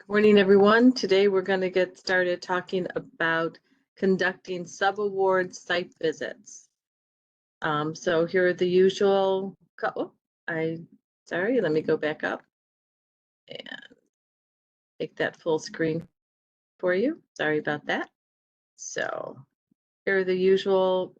Good morning, everyone. Today we're going to get started talking about conducting subaward site visits. So here are the usual, let me go back up and make that full screen for you. Sorry about that. So here are the usual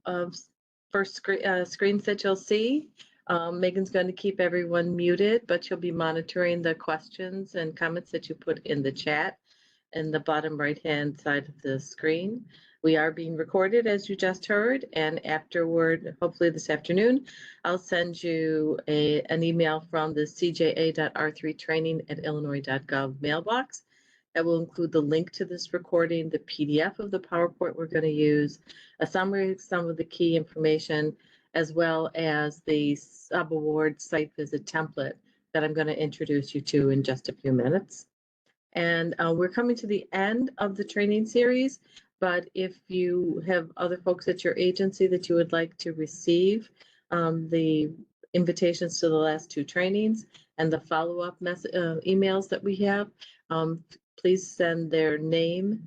first screens that you'll see. Megan's going to keep everyone muted, but she'll be monitoring the questions and comments that you put in the chat in the bottom right-hand side of the screen. We are being recorded, as you just heard, and afterward, hopefully this afternoon, I'll send you an email from the cja.r3training@illinois.gov mailbox that will include the link to this recording, the PDF of the PowerPoint we're going to use, a summary of some of the key information, as well as the subaward site visit template that I'm going to introduce you to in just a few minutes. And we're coming to the end of the training series, but if you have other folks at your agency that you would like to receive the invitations to the last two trainings and the follow-up emails that we have, please send their name,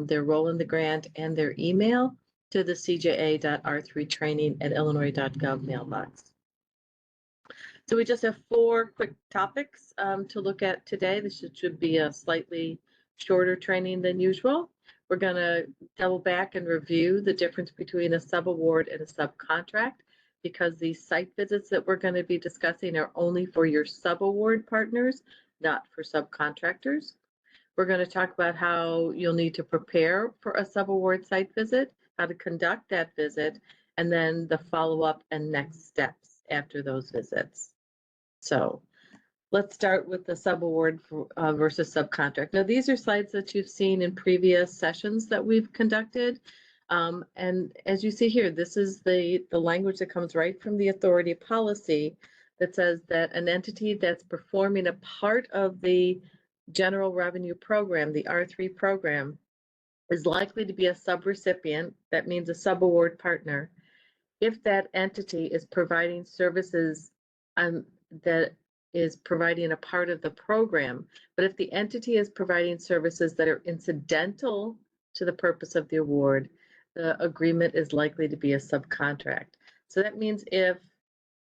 their role in the grant, and their email to the cja.r3training@illinois.gov mailbox. So we just have four quick topics to look at today. This should be a slightly shorter training than usual. We're going to double back and review the difference between a subaward and a subcontract, because these site visits that we're going to be discussing are only for your subaward partners, not for subcontractors. We're going to talk about how you'll need to prepare for a subaward site visit, how to conduct that visit, and then the follow-up and next steps after those visits. So let's start with the subaward versus subcontract. Now, these are slides that you've seen in previous sessions that we've conducted. And as you see here, this is the language that comes right from the authority policy that says that an entity that's performing a part of the general revenue program, the R3 program, is likely to be a subrecipient, that means a subaward partner, if that entity is providing services that is providing a part of the program. But if the entity is providing services that are incidental to the purpose of the award, the agreement is likely to be a subcontract. So that means if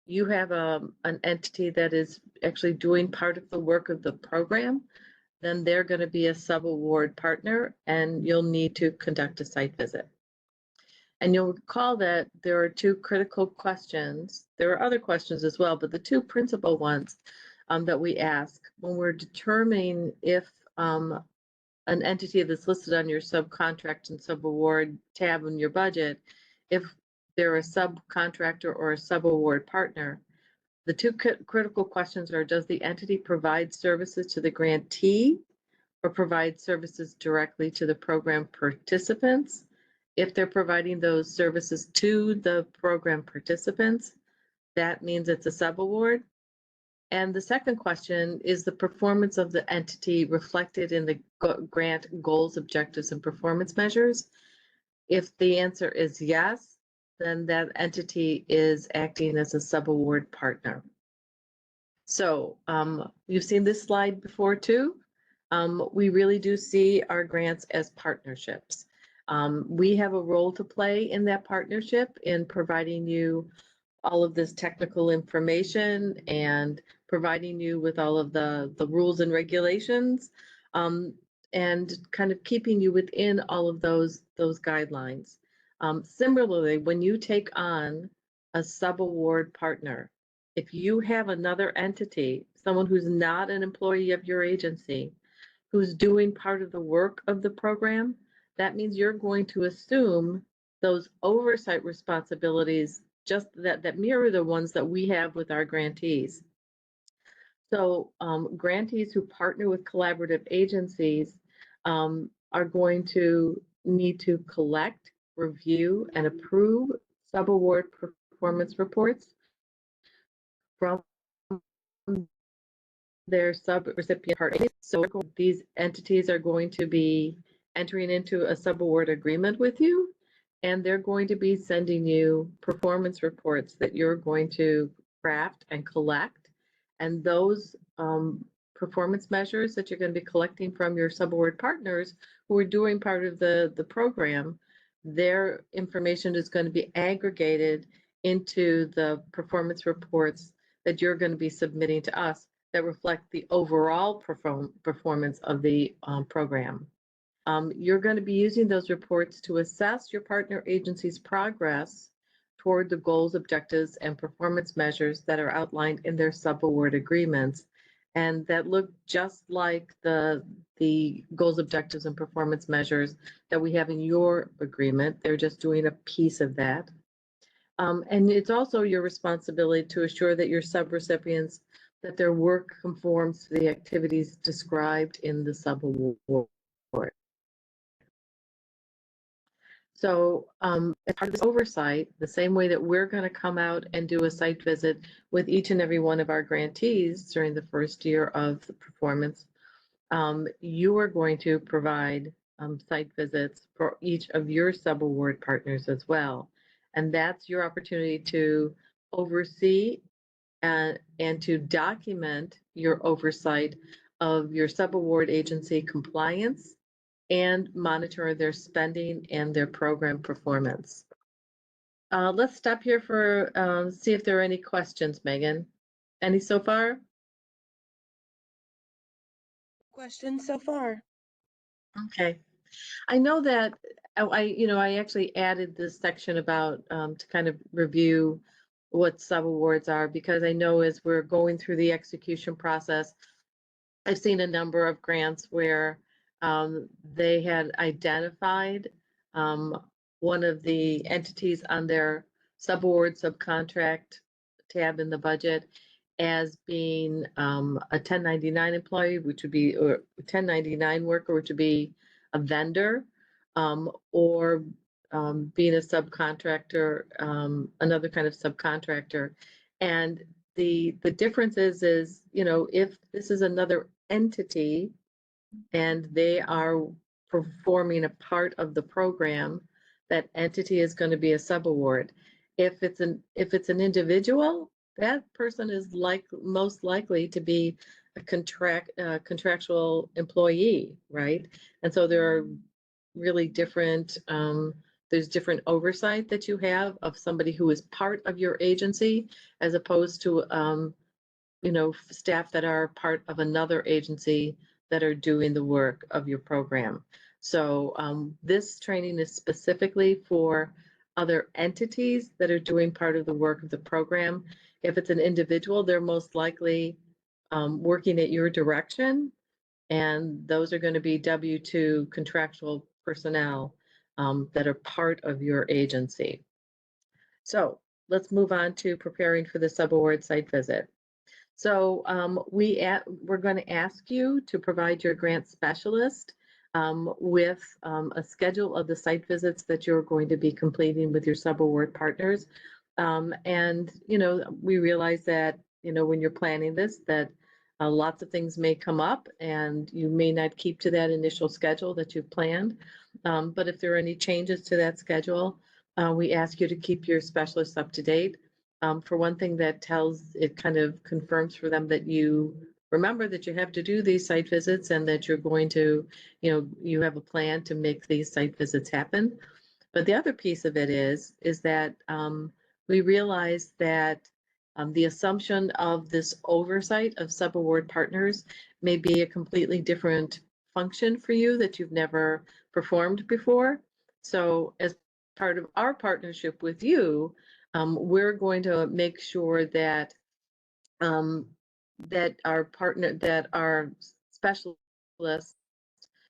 you have an entity that is actually doing part of the work of the program, then they're going to be a subaward partner, and you'll need to conduct a site visit. And you'll recall that there are two critical questions. There are other questions as well, but the two principal ones that we ask when we're determining if an entity that's listed on your subcontract and subaward tab in your budget, if they're a subcontractor or a subaward partner, the two critical questions are, does the entity provide services to the grantee or provide services directly to the program participants? If they're providing those services to the program participants, that means it's a subaward. And the second question is the performance of the entity reflected in the grant goals, objectives, and performance measures. If the answer is yes, then that entity is acting as a subaward partner. So you've seen this slide before too. We really do see our grants as partnerships. We have a role to play in that partnership in providing you all of this technical information and providing you with all of the rules and regulations, and kind of keeping you within all of those guidelines. Similarly, when you take on a subaward partner, if you have another entity, someone who's not an employee of your agency, who's doing part of the work of the program, that means you're going to assume those oversight responsibilities just that mirror the ones that we have with our grantees. So grantees who partner with collaborative agencies are going to need to collect, review, and approve subaward performance reports from their subrecipient parties. So these entities are going to be entering into a subaward agreement with you, and they're going to be sending you performance reports that you're going to craft and collect. And those performance measures that you're going to be collecting from your subaward partners who are doing part of the program. Their information is going to be aggregated into the performance reports that you're going to be submitting to us that reflect the overall performance of the program. You're going to be using those reports to assess your partner agency's progress toward the goals, objectives, and performance measures that are outlined in their subaward agreements, and that look just like the goals, objectives, and performance measures that we have in your agreement. They're just doing a piece of that. And it's also your responsibility to assure that your subrecipients, that their work conforms to the activities described in the subaward. So as part of this oversight, the same way that we're going to come out and do a site visit with each and every one of our grantees during the first year of the performance, you are going to provide site visits for each of your subaward partners as well. And that's your opportunity to oversee and to document your oversight of your subaward agency compliance and monitor their spending and their program performance. Let's stop here for see if there are any questions, Megan. Any so far? Questions so far? Okay. I know that I actually added this section about to kind of review what subawards are, because I know as we're going through the execution process, I've seen a number of grants where they had identified one of the entities on their subaward subcontract tab in the budget as being a 1099 employee, which would be, or 1099 worker, which would be a vendor, or being a subcontractor, another kind of subcontractor. And the difference is, if this is another entity and they are performing a part of the program, that entity is going to be a subaward. If it's an individual, that person is most likely to be a contractual employee, right? And so there are really different there's different oversight that you have of somebody who is part of your agency as opposed to staff that are part of another agency that are doing the work of your program. So this training is specifically for other entities that are doing part of the work of the program. If it's an individual, they're most likely working at your direction, and those are going to be W-2 contractual personnel that are part of your agency. So let's move on to preparing for the subaward site visit. So we're going to ask you to provide your grant specialist with a schedule of the site visits that you're going to be completing with your subaward partners. And, we realize that, when you're planning this, that lots of things may come up and you may not keep to that initial schedule that you've planned. But if there are any changes to that schedule, we ask you to keep your specialists up to date. For one thing, it kind of confirms for them that you remember that you have to do these site visits and that you're going to, you have a plan to make these site visits happen. But the other piece of it is that we realize that the assumption of this oversight of subaward partners may be a completely different function for you that you've never performed before. So as part of our partnership with you, we're going to make sure that our specialists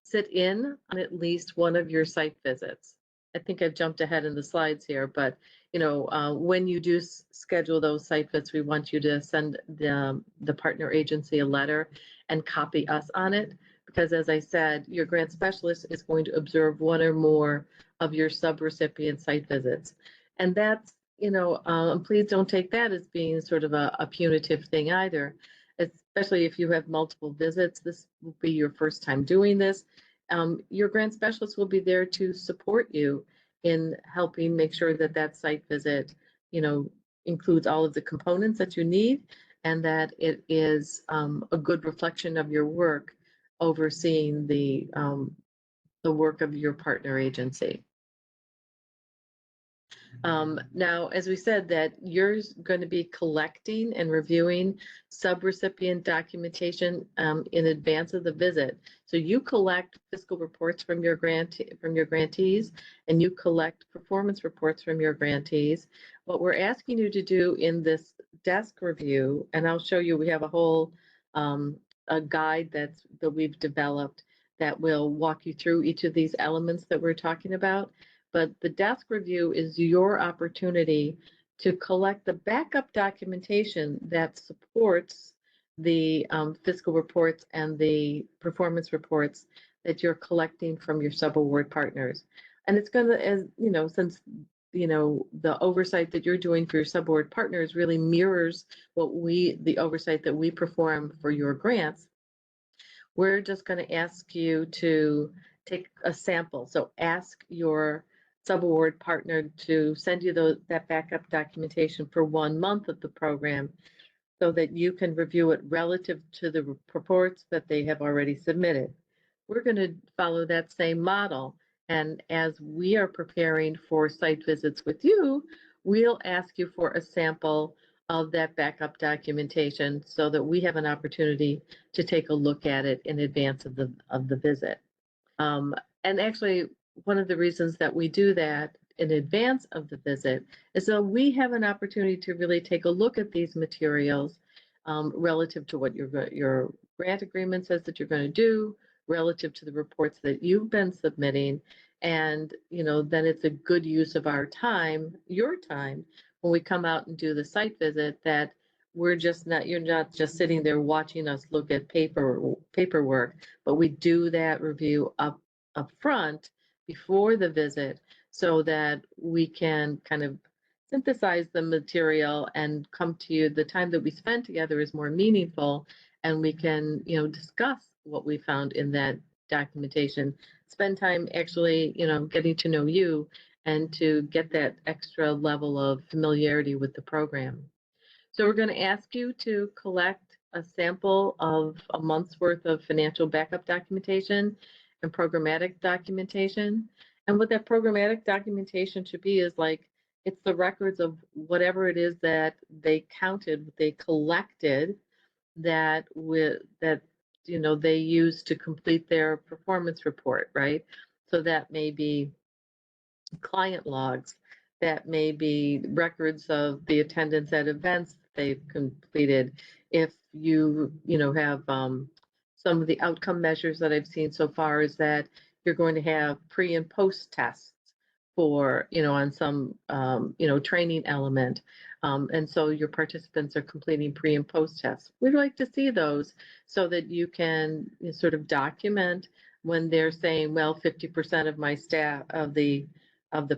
sit in on at least one of your site visits. I think I've jumped ahead in the slides here, but when you do schedule those site visits, we want you to send the partner agency a letter and copy us on it, because as I said, your grant specialist is going to observe one or more of your subrecipient site visits. And that's, please don't take that as being sort of a punitive thing either, especially if you have multiple visits. This will be your first time doing this. Your grant specialist will be there to support you in helping make sure that that site visit, includes all of the components that you need and that it is a good reflection of your work overseeing the work of your partner agency. Now, as we said, that you're going to be collecting and reviewing subrecipient documentation in advance of the visit. So you collect fiscal reports from your grantees, and you collect performance reports from your grantees. What we're asking you to do in this desk review, and I'll show you, we have a whole a guide that we've developed that will walk you through each of these elements that we're talking about. But the desk review is your opportunity to collect the backup documentation that supports the fiscal reports and the performance reports that you're collecting from your subaward partners. And it's going to, as you know, since the oversight that you're doing for your subaward partners really mirrors the oversight that we perform for your grants, we're just going to ask you to take a sample. So ask your subaward partner to send you that backup documentation for 1 month of the program so that you can review it relative to the reports that they have already submitted. We're going to follow that same model. And as we are preparing for site visits with you, we'll ask you for a sample of that backup documentation so that we have an opportunity to take a look at it in advance of the visit. And actually, one of the reasons that we do that in advance of the visit is so we have an opportunity to really take a look at these materials relative to what your grant agreement says that you're going to do, relative to the reports that you've been submitting, and then it's a good use of our time, your time, when we come out and do the site visit, that you're not just sitting there watching us look at paperwork, but we do that review up front before the visit so that we can kind of synthesize the material and come to you. The time that we spend together is more meaningful, and we can discuss what we found in that documentation, spend time actually getting to know you and to get that extra level of familiarity with the program. So we're going to ask you to collect a sample of a month's worth of financial backup documentation and programmatic documentation. And what that programmatic documentation should be is it's the records of whatever it is that they collected that they use to complete their performance report, right? So that may be client logs, that may be records of the attendance at events they've completed. If you have some of the outcome measures that I've seen so far is that you're going to have pre and post tests for on some training element, and so your participants are completing pre and post tests. We'd like to see those so that you can sort of document when they're saying, well, 50% of my staff of the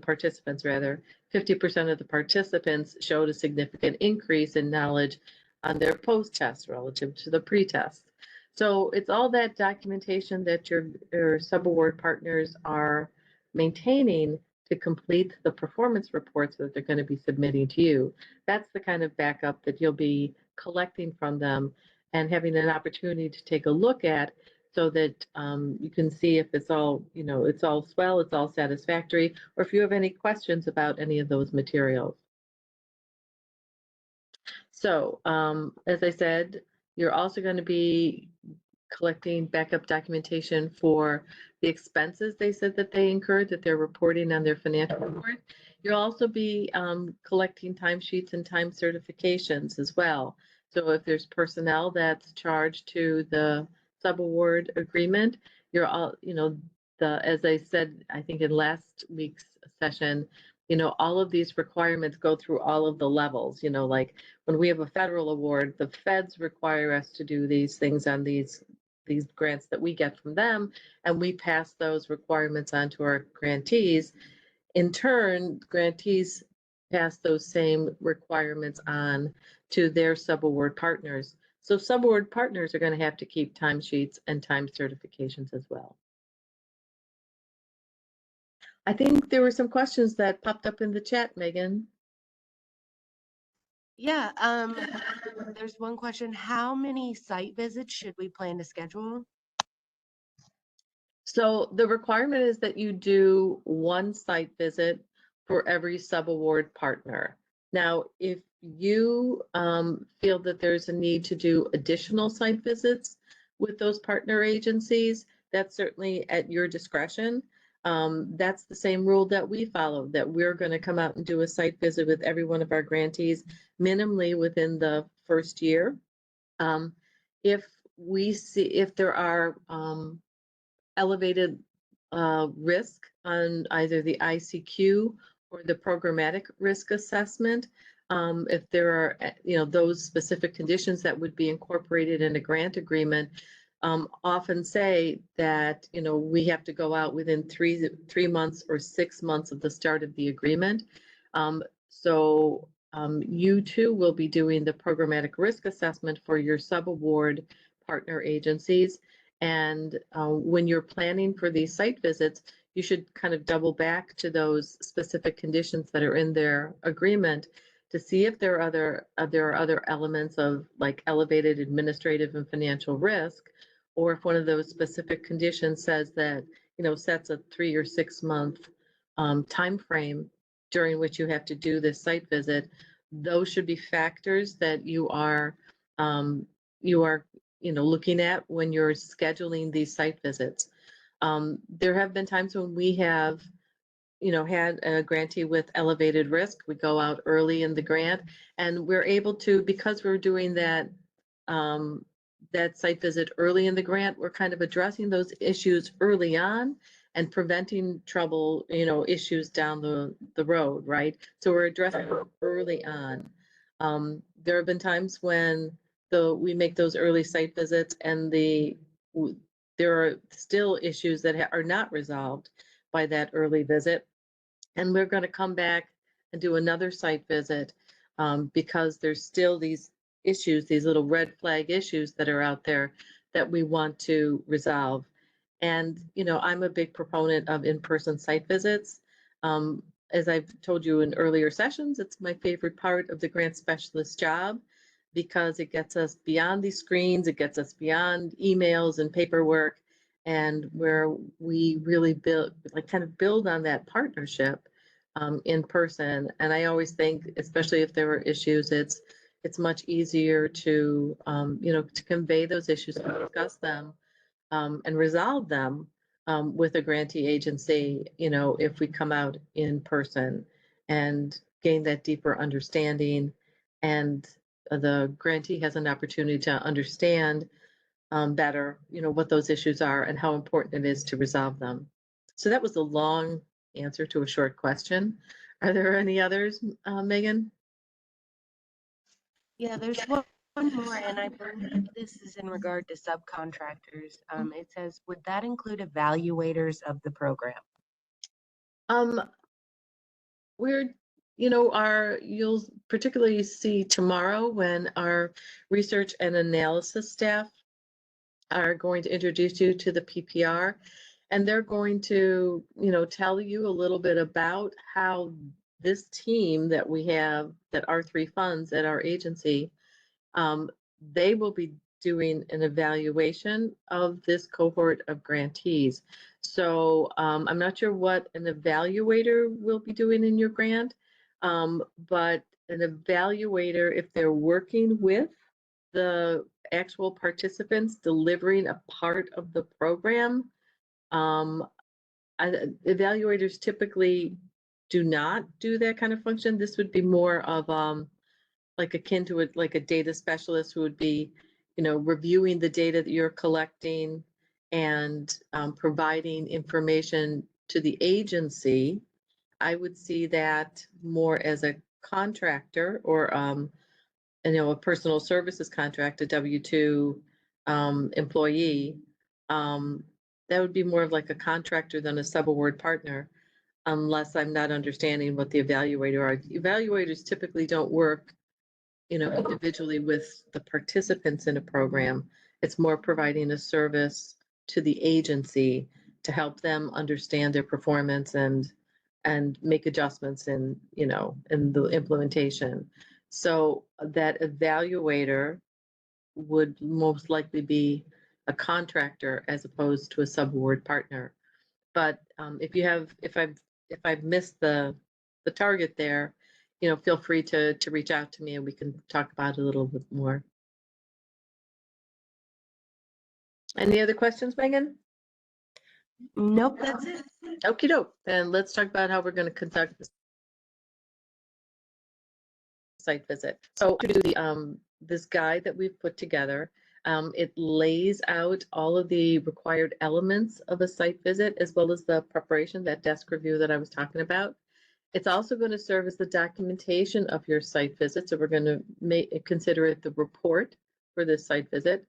participants, rather, 50% of the participants showed a significant increase in knowledge on their post-test relative to the pre-test. So it's all that documentation that your subaward partners are maintaining to complete the performance reports that they're going to be submitting to you. That's the kind of backup that you'll be collecting from them and having an opportunity to take a look at, so that you can see if it's all, it's all swell, it's all satisfactory, or if you have any questions about any of those materials. So, as I said, you're also going to be collecting backup documentation for the expenses they said that they incurred, that they're reporting on their financial report. You'll also be collecting timesheets and time certifications as well. So if there's personnel that's charged to the subaward agreement, you're all, as I said, I think in last week's session, all of these requirements go through all of the levels. Like when we have a federal award, the feds require us to do these things on these grants that we get from them, and we pass those requirements on to our grantees. In turn, grantees pass those same requirements on to their subaward partners. So subaward partners are going to have to keep timesheets and time certifications as well. I think there were some questions that popped up in the chat, Megan. Yeah, there's one question. How many site visits should we plan to schedule? So the requirement is that you do one site visit for every subaward partner. Now, if you feel that there's a need to do additional site visits with those partner agencies, that's certainly at your discretion. That's the same rule that we follow, that we're going to come out and do a site visit with every one of our grantees minimally within the first year. Um, if we see, if there are elevated risk on either the ICQ or the programmatic risk assessment. If there are, those specific conditions that would be incorporated in a grant agreement, often say that, we have to go out within 3 months or 6 months of the start of the agreement. You too will be doing the programmatic risk assessment for your subaward partner agencies. And when you're planning for these site visits, you should kind of double back to those specific conditions that are in their agreement to see if there are other elements of like elevated administrative and financial risk, or if one of those specific conditions says that, sets a 3 or 6 month time frame during which you have to do this site visit. Those should be factors that you are looking at when you're scheduling these site visits. There have been times when we have, had a grantee with elevated risk. We go out early in the grant, and we're able to, because we're doing that site visit early in the grant, we're kind of addressing those issues early on and preventing trouble, issues down the road, right? So we're addressing it early on. There have been times when we make those early site visits and there are still issues that are not resolved by that early visit. And we're going to come back and do another site visit because there's still these issues, these little red flag issues that are out there that we want to resolve. And, I'm a big proponent of in-person site visits. As I've told you in earlier sessions, it's my favorite part of the grant specialist job because it gets us beyond these screens, it gets us beyond emails and paperwork, and where we really build on that partnership in person. And I always think, especially if there are issues, it's much easier to to convey those issues and discuss them and resolve them with a grantee agency, if we come out in person and gain that deeper understanding, and the grantee has an opportunity to understand better, what those issues are and how important it is to resolve them. So that was a long answer to a short question. Are there any others, Megan? Yeah, there's one more, and I believe this is in regard to subcontractors. It says, would that include evaluators of the program? Um, we're, you'll particularly see tomorrow when our research and analysis staff are going to introduce you to the PPR, and they're going to, tell you a little bit about how this team that we have, that our three funds at our agency, they will be doing an evaluation of this cohort of grantees. So I'm not sure what an evaluator will be doing in your grant, but an evaluator, if they're working with the actual participants delivering a part of the program, evaluators typically do not do that kind of function. This would be more of like akin to like a data specialist who would be, reviewing the data that you're collecting and providing information to the agency. I would see that more as a contractor or, a personal services contract, a W-2 employee. That would be more of like a contractor than a subaward partner, unless I'm not understanding what the evaluator are. Evaluators typically don't work, individually with the participants in a program. It's more providing a service to the agency to help them understand their performance and make adjustments in the implementation. So that evaluator would most likely be a contractor as opposed to a subaward partner. But if I've missed the target there, feel free to reach out to me and we can talk about it a little bit more. Any other questions, Megan? Nope, that's it. Okie doke. Then let's talk about how we're going to conduct the site visit. So to do this guide that we've put together, it lays out all of the required elements of a site visit, as well as the preparation, that desk review that I was talking about. It's also going to serve as the documentation of your site visit. So we're going to consider it the report for this site visit.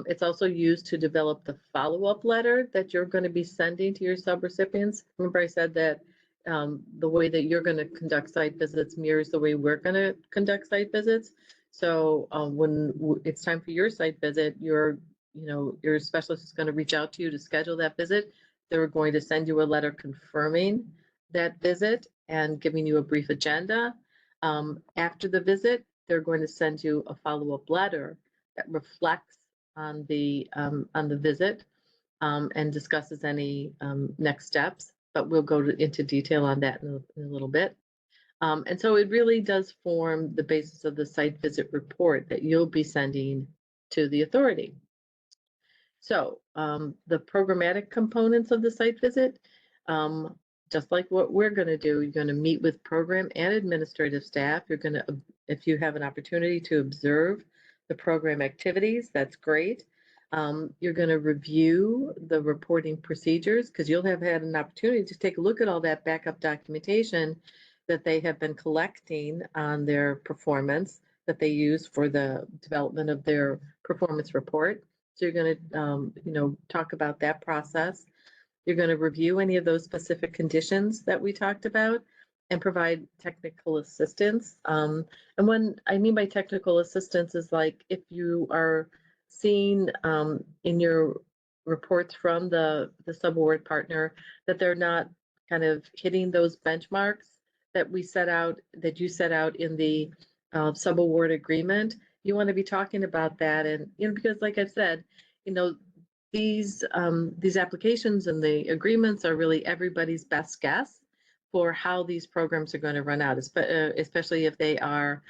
It's also used to develop the follow-up letter that you're going to be sending to your subrecipients. Remember I said that the way that you're going to conduct site visits mirrors the way we're going to conduct site visits. So when it's time for your site visit, your specialist is going to reach out to you to schedule that visit. They're going to send you a letter confirming that visit and giving you a brief agenda. After the visit, they're going to send you a follow-up letter that reflects on the visit and discusses any next steps, but we'll go into detail on that in a little bit. And so it really does form the basis of the site visit report that you'll be sending to the authority. So the programmatic components of the site visit, just like what we're going to do, you're going to meet with program and administrative staff. You're going to, if you have an opportunity to observe the program activities, that's great. You're going to review the reporting procedures because you'll have had an opportunity to take a look at all that backup documentation that they have been collecting on their performance that they use for the development of their performance report. So you're going to, talk about that process. You're going to review any of those specific conditions that we talked about and provide technical assistance. And what I mean by technical assistance is like if you are seeing in your reports from the subaward partner that they're not kind of hitting those benchmarks that we set out, that you set out in the subaward agreement, you want to be talking about that. And, because like I said, these applications and the agreements are really everybody's best guess for how these programs are going to run out, especially if they are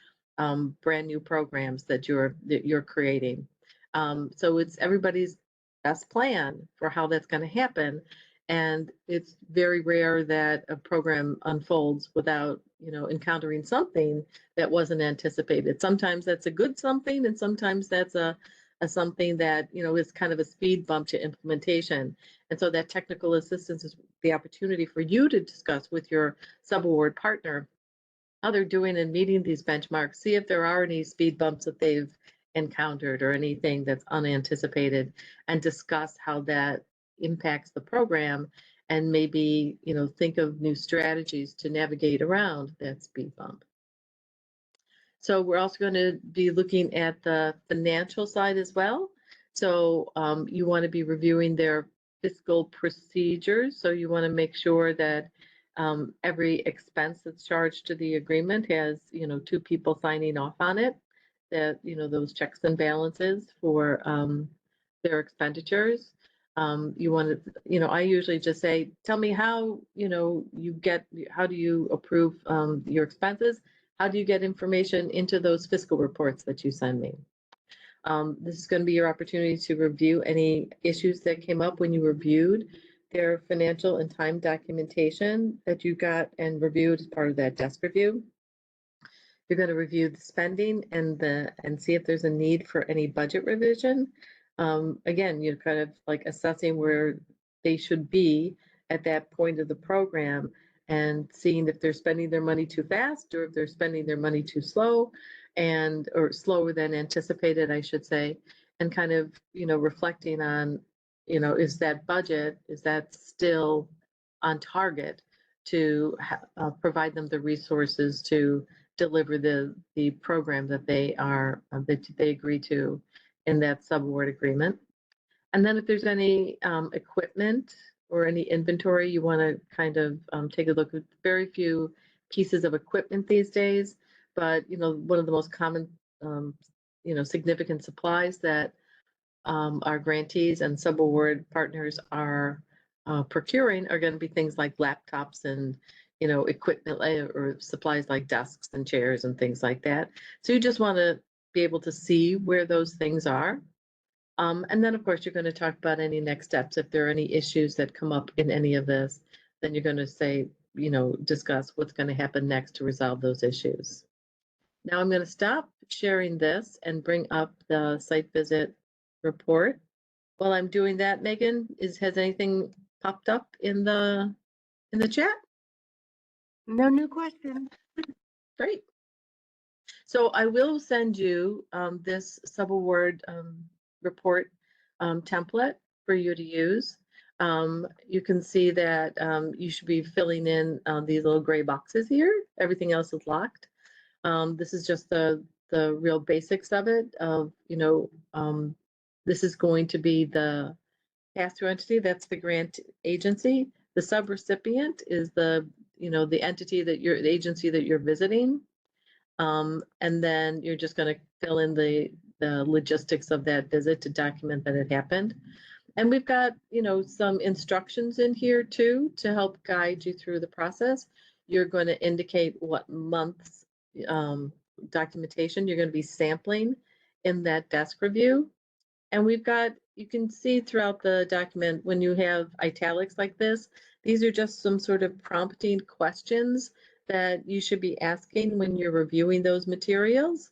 brand new programs that you're creating. So it's everybody's best plan for how that's going to happen. And it's very rare that a program unfolds without, encountering something that wasn't anticipated. Sometimes that's a good something, and sometimes that's a something that, is kind of a speed bump to implementation. And so that technical assistance is the opportunity for you to discuss with your subaward partner how they're doing and meeting these benchmarks, see if there are any speed bumps that they've encountered or anything that's unanticipated, and discuss how that impacts the program, and maybe, think of new strategies to navigate around that speed bump. So we're also going to be looking at the financial side as well. So you want to be reviewing their fiscal procedures. So you want to make sure that every expense that's charged to the agreement has, two people signing off on it, that, those checks and balances for their expenditures. You want to, I usually just say, tell me how, how do you approve your expenses? How do you get information into those fiscal reports that you send me? This is going to be your opportunity to review any issues that came up when you reviewed their financial and time documentation that you got and reviewed as part of that desk review. You're going to review the spending and see if there's a need for any budget revision. Again, you're kind of like assessing where they should be at that point of the program and seeing if they're spending their money too fast or if they're spending their money too slow, or slower than anticipated, I should say, and kind of, reflecting on, is that budget, is that still on target to provide them the resources to deliver the program that they agree to in that subaward agreement. And then if there's any equipment or any inventory, you want to kind of take a look at very few pieces of equipment these days. but one of the most common significant supplies that our grantees and subaward partners are procuring are going to be things like laptops and equipment or supplies like desks and chairs and things like that. So you just want to be able to see where those things are. And then of course you're going to talk about any next steps. If there are any issues that come up in any of this, then you're going to say, discuss what's going to happen next to resolve those issues. Now I'm going to stop sharing this and bring up the site visit report. While I'm doing that, Megan, has anything popped up in the chat? No new questions. Great. So I will send you this subaward report template for you to use. You can see that you should be filling in these little gray boxes here. Everything else is locked. This is just the real basics of it. This is going to be the pass-through entity. That's the grant agency. The subrecipient is the entity that the agency that you're visiting. And then you're just going to fill in the logistics of that visit to document that it happened. And we've got, some instructions in here too to help guide you through the process. You're going to indicate what month's documentation you're going to be sampling in that desk review. And we've got, you can see throughout the document when you have italics like this, these are just some sort of prompting questions that you should be asking when you're reviewing those materials.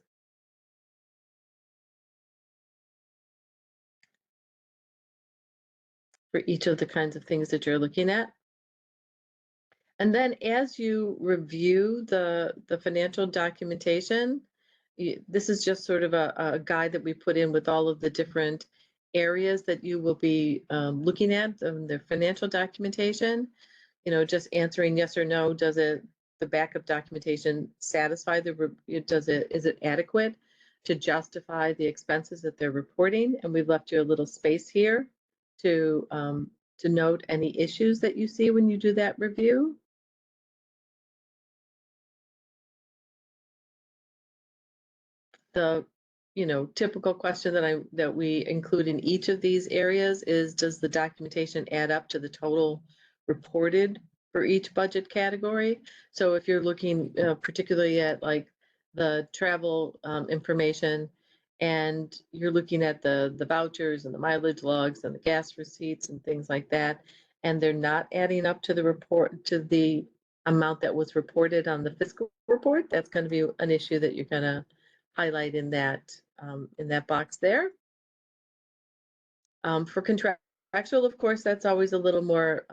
For each of the kinds of things that you're looking at. And then as you review the financial documentation, this is just sort of a guide that we put in with all of the different areas that you will be looking at the financial documentation. Just answering yes or no. Does the backup documentation satisfy is it adequate to justify the expenses that they're reporting? And we've left you a little space here to note any issues that you see when you do that review. The typical question that we include in each of these areas is, does the documentation add up to the total reported for each budget category? So if you're looking particularly at like the travel information, and you're looking at the vouchers and the mileage logs and the gas receipts and things like that, and they're not adding up to the report, to the amount that was reported on the fiscal report, that's going to be an issue that you're going to highlight in that box there. For contractual, of course, that's always a little more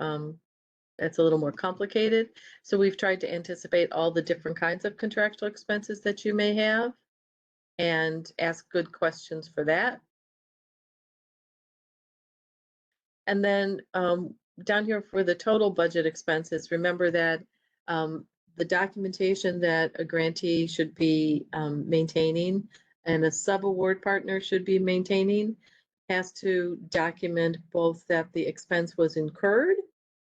complicated. So we've tried to anticipate all the different kinds of contractual expenses that you may have and ask good questions for that. And then down here for the total budget expenses, remember that the documentation that a grantee should be maintaining and a subaward partner should be maintaining has to document both that the expense was incurred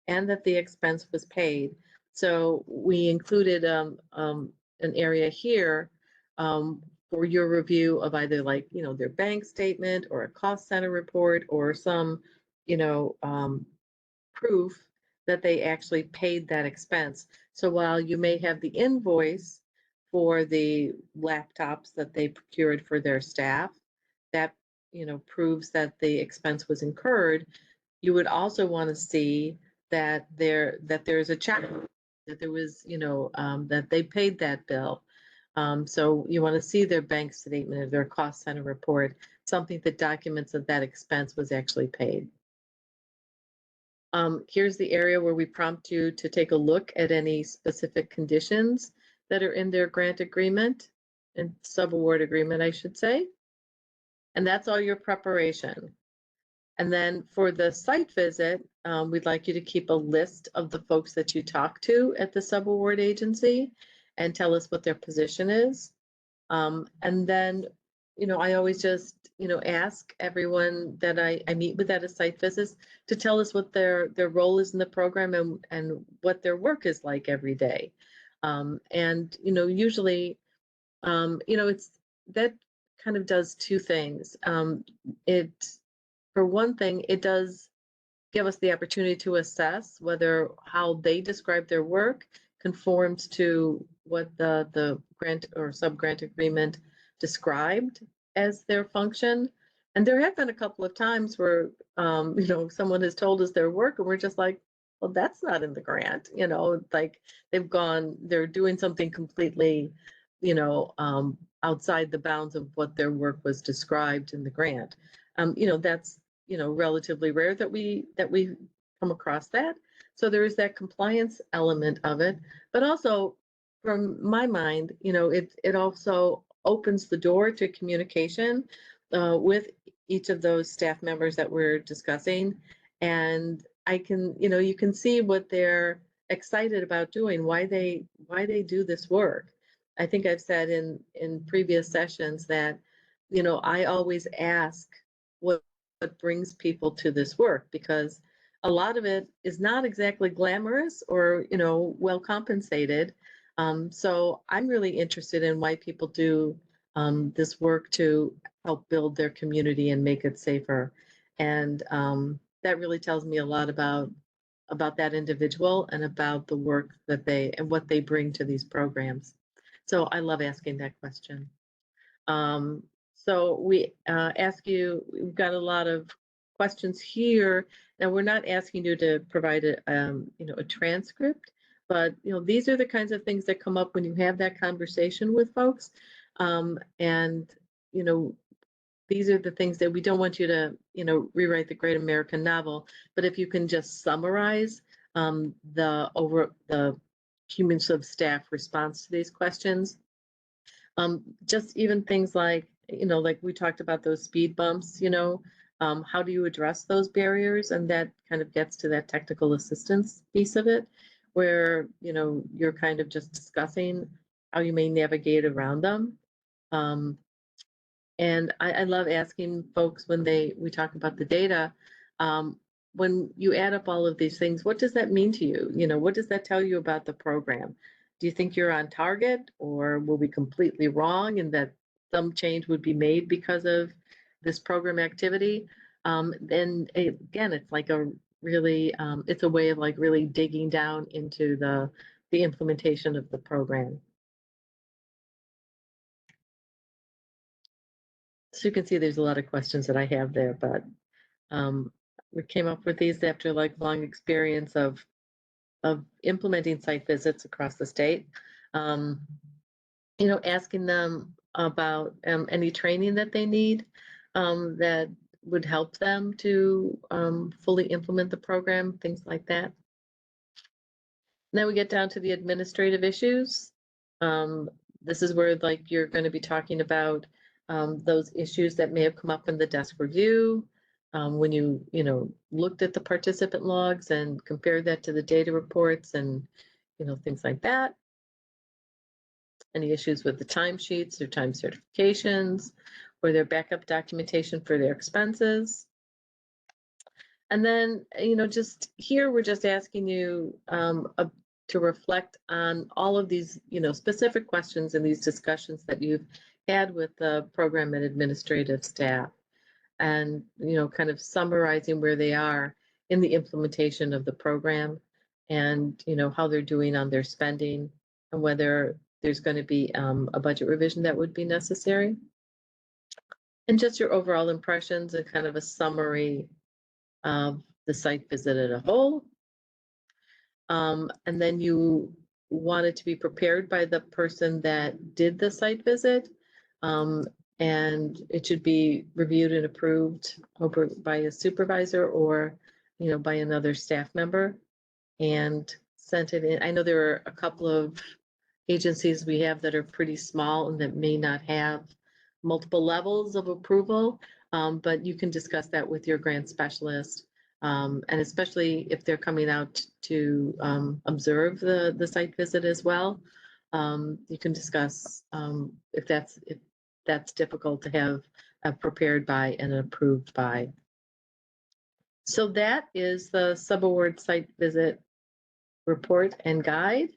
and that the expense was paid. So we included an area here for your review of either their bank statement or a cost center report or some proof that they actually paid that expense. So while you may have the invoice for the laptops that they procured for their staff, that proves that the expense was incurred, you would also want to see that there's a check, that there was that they paid that bill. So you want to see their bank statement or their cost center report, something that documents that that expense was actually paid. Here's the area where we prompt you to take a look at any specific conditions that are in their grant agreement and subaward agreement, I should say. And that's all your preparation. And then for the site visit, we'd like you to keep a list of the folks that you talk to at the subaward agency and tell us what their position is. And then, I always just, ask everyone that I meet with at a site visit to tell us what their role is in the program and what their work is like every day. And, usually that kind of does two things. It, for one thing, it does give us the opportunity to assess whether how they describe their work conforms to what the grant or sub-grant agreement described as their function. And there have been a couple of times where, someone has told us their work and we're just like, well, that's not in the grant, like they're doing something completely, outside the bounds of what their work was described in the grant. That's relatively rare that we come across that. So there is that compliance element of it, but also from my mind, it also opens the door to communication with each of those staff members that we're discussing. And you can see what they're excited about doing, why they do this work. I think I've said in previous sessions that, I always ask what brings people to this work, because a lot of it is not exactly glamorous or well compensated. So I'm really interested in why people do this work to help build their community and make it safer. And that really tells me a lot about that individual and about the work that and what they bring to these programs. So I love asking that question. So we ask you, we've got a lot of questions here. Now, we're not asking you to provide a transcript, but these are the kinds of things that come up when you have that conversation with folks. And these are the things that we don't want you to rewrite the great American novel, but if you can just summarize the cumulative staff response to these questions. Just even things like, like we talked about those speed bumps, how do you address those barriers? And that kind of gets to that technical assistance piece of it, where, you're kind of just discussing how you may navigate around them. And I love asking folks when we talk about the data, when you add up all of these things, what does that mean to you? What does that tell you about the program? Do you think you're on target, or will we completely wrong and that some change would be made because of this program activity? Then again, it's like it's a way of like really digging down into the implementation of the program. So you can see there's a lot of questions that I have there, but we came up with these after like long experience of implementing site visits across the state. Asking them about any training that they need that would help them to fully implement the program, things like that. Then we get down to the administrative issues. This is where like you're going to be talking about those issues that may have come up in the desk review, when you looked at the participant logs and compared that to the data reports and things like that. Any issues with the timesheets or time certifications or their backup documentation for their expenses. And then, just here, we're just asking you to reflect on all of these, specific questions and these discussions that you've had with the program and administrative staff, and, kind of summarizing where they are in the implementation of the program and, how they're doing on their spending and whether there's going to be a budget revision that would be necessary. And just your overall impressions and kind of a summary of the site visit as a whole. And then you want it to be prepared by the person that did the site visit. And it should be reviewed and approved by a supervisor or, by another staff member, and sent it in. I know there are a couple of agencies we have that are pretty small and that may not have multiple levels of approval, but you can discuss that with your grant specialist. And especially if they're coming out to observe the site visit as well, you can discuss if that's difficult to have prepared by and approved by. So that is the Subaward site visit report and guide.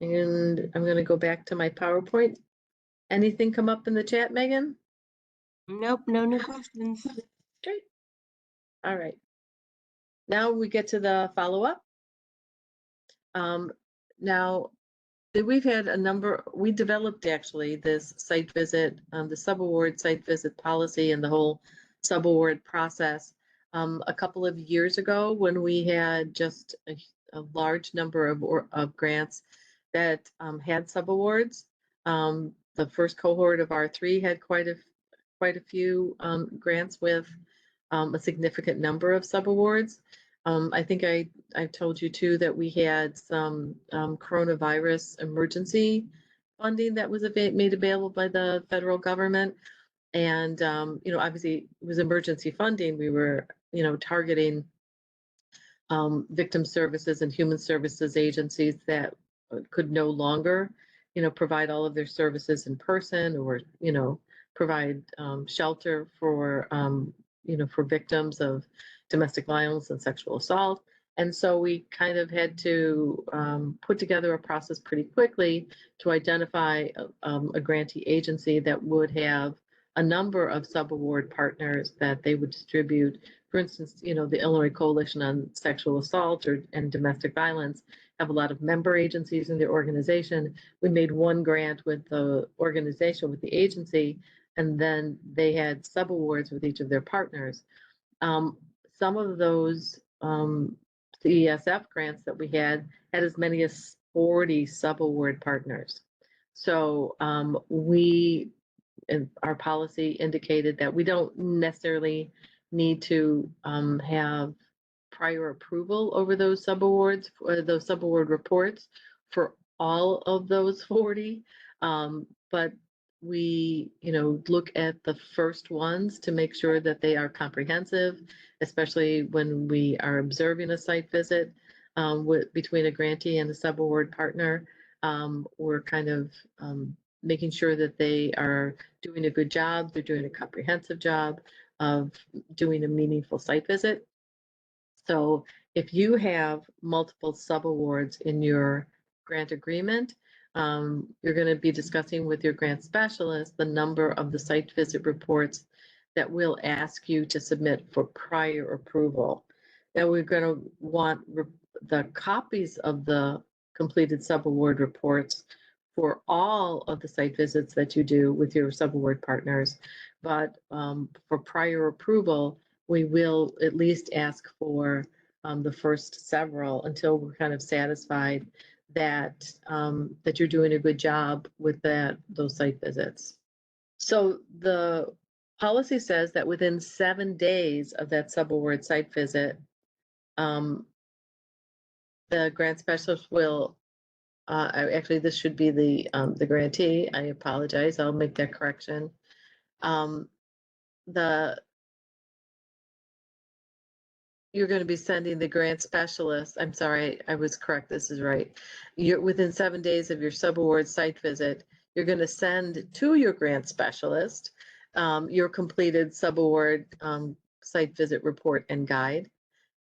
And I'm going to go back to my PowerPoint Anything come up in the chat, Megan? Nope, no new questions. Great. All right. Now we get to the follow-up. Now, we've had a number, we developed actually this site visit, the subaward site visit policy and the whole subaward process a couple of years ago when we had just a large number of grants that had subawards. The first cohort of R3 had quite a few grants with a significant number of subawards. I think I told you too that we had some coronavirus emergency funding that was made available by the federal government. And, obviously it was emergency funding. We were, targeting victim services and human services agencies that could no longer, provide all of their services in person or, provide shelter for, for victims of domestic violence and sexual assault. And so we kind of had to put together a process pretty quickly to identify a grantee agency that would have a number of subaward partners that they would distribute. For instance, the Illinois Coalition on Sexual Assault and Domestic Violence have a lot of member agencies in their organization. We made one grant with the organization, with the agency, and then they had subawards with each of their partners. Some of those CESF grants that we had as many as 40 subaward partners. So our policy indicated that we don't necessarily need to have prior approval over those subawards or those subaward reports for all of those 40. But we, look at the first ones to make sure that they are comprehensive, especially when we are observing a site visit between a grantee and a subaward partner. We're kind of making sure that they are doing a good job, they're doing a comprehensive job of doing a meaningful site visit. So if you have multiple subawards in your grant agreement, you're going to be discussing with your grant specialist the number of the site visit reports that we'll ask you to submit for prior approval. Now we're going to want the copies of the completed subaward reports for all of the site visits that you do with your subaward partners. But for prior approval, we will at least ask for the first several until we're kind of satisfied that that you're doing a good job with those site visits. So the policy says that within 7 days of that subaward site visit, the grant specialist will actually, this should be the grantee. I apologize. I'll make that correction. You're going to be sending the grant specialist. I'm sorry, I was correct. This is right. You're within 7 days of your subaward site visit. You're going to send to your grant specialist your completed subaward site visit report and guide,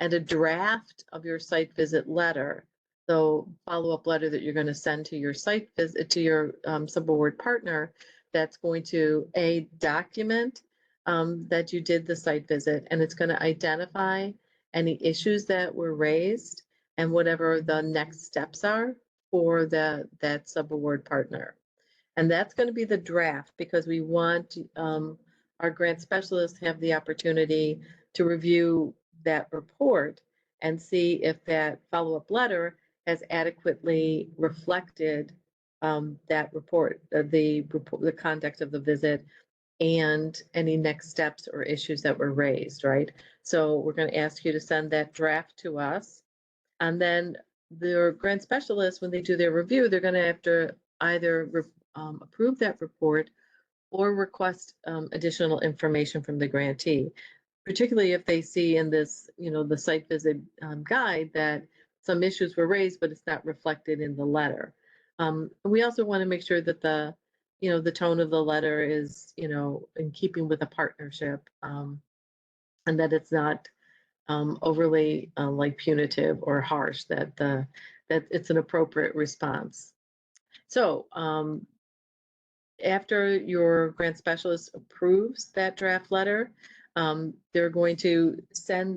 and a draft of your site visit letter. So follow-up letter that you're going to send to your site visit to your subaward partner. That's going to document that you did the site visit, and it's going to identify any issues that were raised and whatever the next steps are for that subaward partner. And that's going to be the draft because we want our grant specialists have the opportunity to review that report and see if that follow-up letter has adequately reflected that report, the conduct of the visit, and any next steps or issues that were raised, right? So we're going to ask you to send that draft to us. And then the grant specialists, when they do their review, they're going to have to either approve that report or request additional information from the grantee, particularly if they see in this, the site visit guide that some issues were raised, but it's not reflected in the letter. We also want to make sure that the tone of the letter is, in keeping with a partnership, and that it's not overly like punitive or harsh, that it's an appropriate response. So after your grant specialist approves that draft letter, they're going to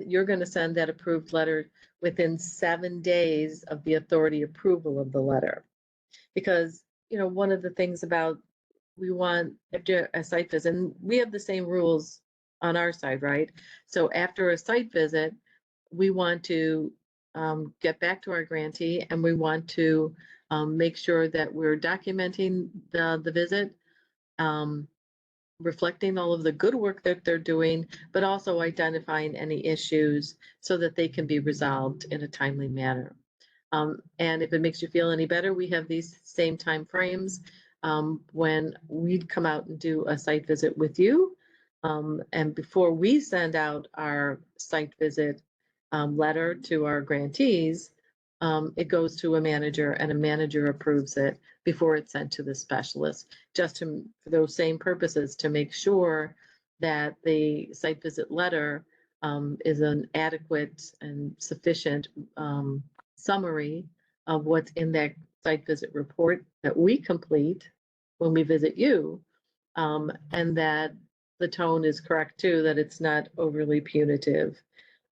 you're going to send that approved letter within 7 days of the authority approval of the letter. Because, one of the things about, we want, after a site visit, and we have the same rules on our side, right? So after a site visit, we want to get back to our grantee, and we want to make sure that we're documenting the visit, reflecting all of the good work that they're doing, but also identifying any issues so that they can be resolved in a timely manner. And if it makes you feel any better, we have these same time frames when we'd come out and do a site visit with you. And before we send out our site visit letter to our grantees, it goes to a manager, and a manager approves it before it's sent to the specialist, just for those same purposes, to make sure that the site visit letter is an adequate and sufficient summary of what's in that site visit report that we complete when we visit you, and that the tone is correct too, that it's not overly punitive,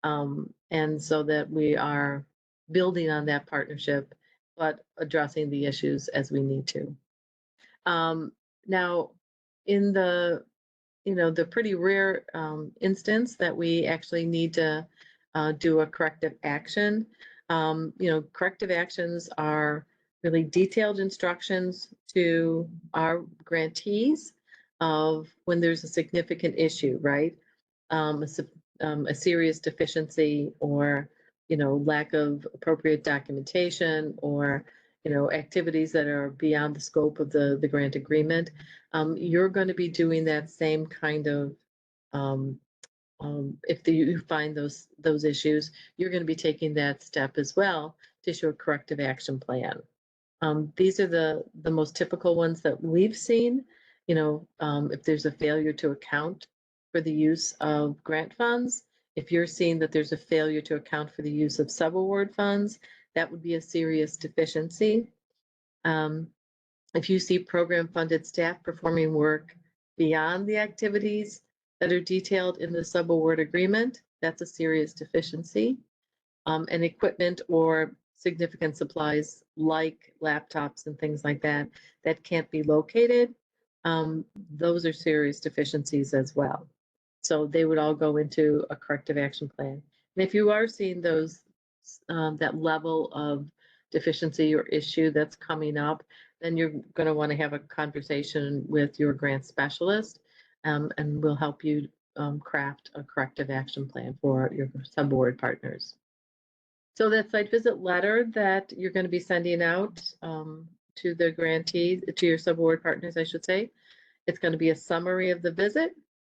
and so that we are building on that partnership, but addressing the issues as we need to. Now, in the the pretty rare instance that we actually need to do a corrective action, corrective actions are really detailed instructions to our grantees of when there's a significant issue, right? A serious deficiency, or lack of appropriate documentation, or activities that are beyond the scope of the grant agreement. You're going to be doing that same kind of if you find those issues, you're going to be taking that step as well to issue a corrective action plan. These are the most typical ones that we've seen. If there's a failure to account for the use of grant funds, if you're seeing that there's a failure to account for the use of subaward funds, that would be a serious deficiency. If you see program-funded staff performing work beyond the activities that are detailed in the subaward agreement, that's a serious deficiency. And equipment or significant supplies like laptops and things like that can't be located, those are serious deficiencies as well. So they would all go into a corrective action plan. And if you are seeing those, that level of deficiency or issue that's coming up, then you're going to want to have a conversation with your grant specialist, and we'll help you craft a corrective action plan for your subaward partners. So that site visit letter that you're going to be sending out to the grantees, to your subaward partners, I should say, it's going to be a summary of the visit.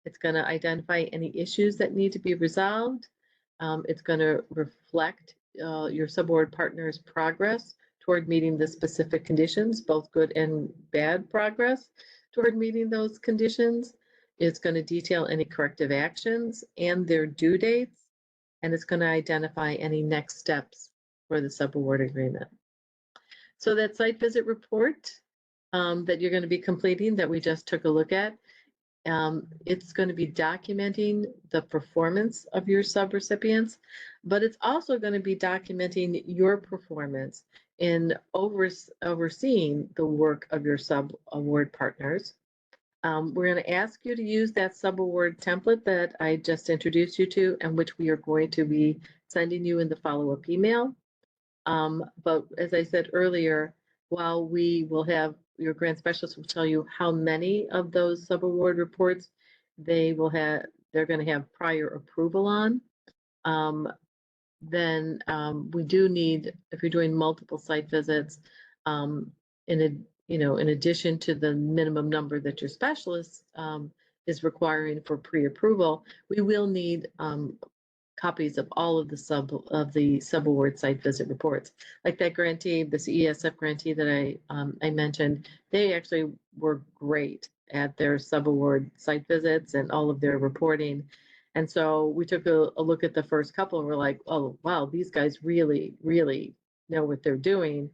It's going to identify any issues that need to be resolved. It's going to reflect your subaward partner's progress toward meeting the specific conditions, both good and bad progress toward meeting those conditions. It's going to detail any corrective actions and their due dates, and it's going to identify any next steps for the subaward agreement. So that site visit report that you're going to be completing, that we just took a look at, it's going to be documenting the performance of your subrecipients, but it's also going to be documenting your performance in overseeing the work of your subaward partners. We're going to ask you to use that subaward template that I just introduced you to, and which we are going to be sending you in the follow-up email. But as I said earlier, while we will have, your grant specialist will tell you how many of those subaward reports they're going to have prior approval on, then we do need, if you're doing multiple site visits, in addition to the minimum number that your specialist is requiring for pre-approval, we will need copies of all of the subaward site visit reports. Like that grantee, this ESF grantee that I mentioned, they actually were great at their subaward site visits and all of their reporting. And so we took a look at the first couple, and we're like, oh, wow, these guys really, really know what they're doing.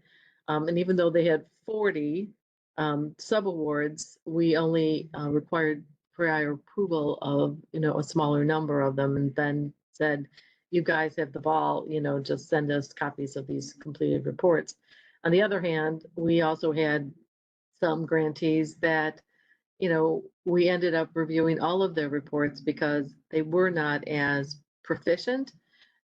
And even though they had 40 subawards, we only required prior approval of, a smaller number of them, and then said, you guys have the ball, just send us copies of these completed reports. On the other hand, we also had some grantees that, we ended up reviewing all of their reports because they were not as proficient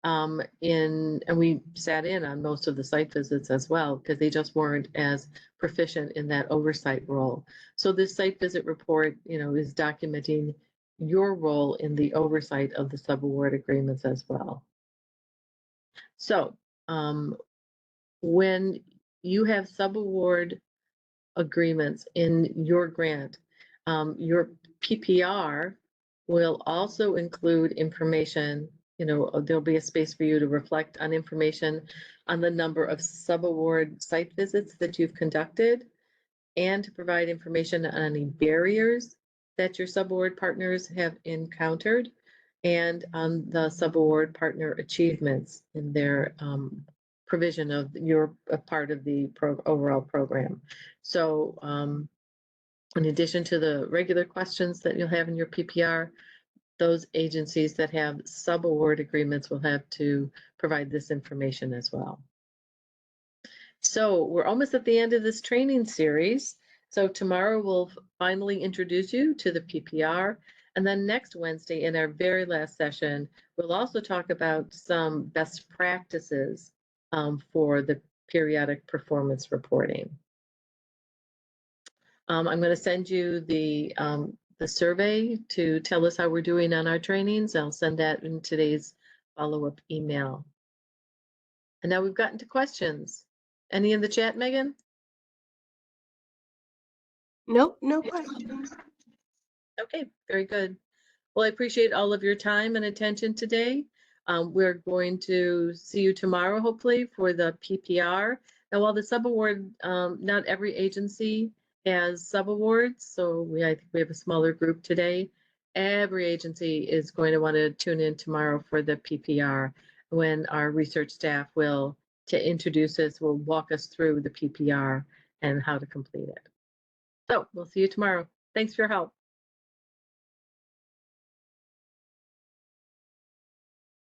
and we sat in on most of the site visits as well because they just weren't as proficient in that oversight role. So this site visit report, is documenting your role in the oversight of the subaward agreements as well. So when you have subaward agreements in your grant, your PPR will also include information. There'll be a space for you to reflect on information on the number of subaward site visits that you've conducted and to provide information on any barriers that your subaward partners have encountered and on the subaward partner achievements in their provision of your part of the overall program. So in addition to the regular questions that you'll have in your PPR, those agencies that have subaward agreements will have to provide this information as well. So we're almost at the end of this training series. So tomorrow we'll finally introduce you to the PPR. And then next Wednesday in our very last session, we'll also talk about some best practices for the periodic performance reporting. I'm going to send you the survey to tell us how we're doing on our trainings. I'll send that in today's follow-up email. And now we've gotten to questions. Any in the chat, Megan? Nope, no questions. Okay, very good. Well, I appreciate all of your time and attention today. We're going to see you tomorrow, hopefully, for the PPR. Now, while the subaward, not every agency has subawards, so I think we have a smaller group today. Every agency is going to want to tune in tomorrow for the PPR when our research staff will, to introduce us, will walk us through the PPR and how to complete it. So we'll see you tomorrow. Thanks for your help.